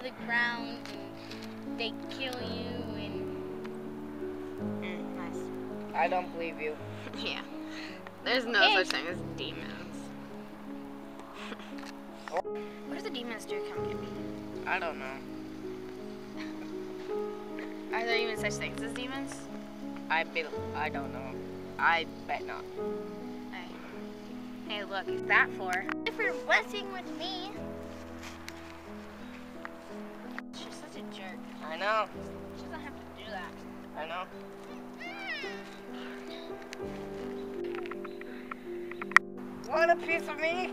the ground and they kill you and... Nice. I don't believe you. Yeah. There's no such thing as demons. What if the demons do come get me? I don't know. Are there even such things as demons? I don't know. I bet not. Hey, look, what's that for? If you're blessing with me. She's such a jerk. I know. She doesn't have to do that. I know. Want a piece of me?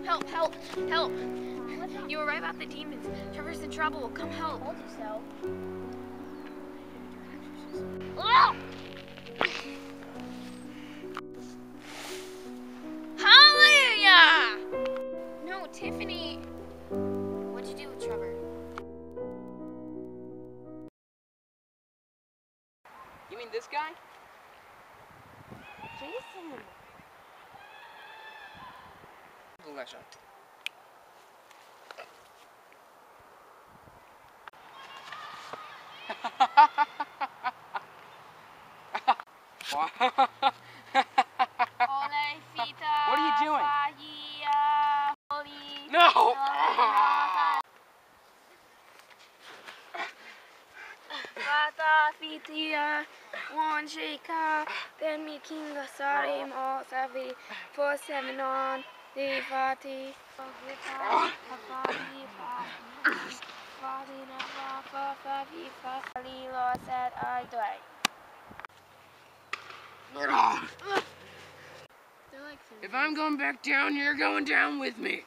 Help, help, help. You were right about the demons. Trevor's in trouble. Come help. Told you so. Hallelujah! No, Tiffany. What'd you do with Trevor? You mean this guy? Jason. Pleasure. What are you doing? No! One shaker, then me king of sorry, more savvy, 4-7 on the party. Lilo said I die. If I'm going back down, you're going down with me.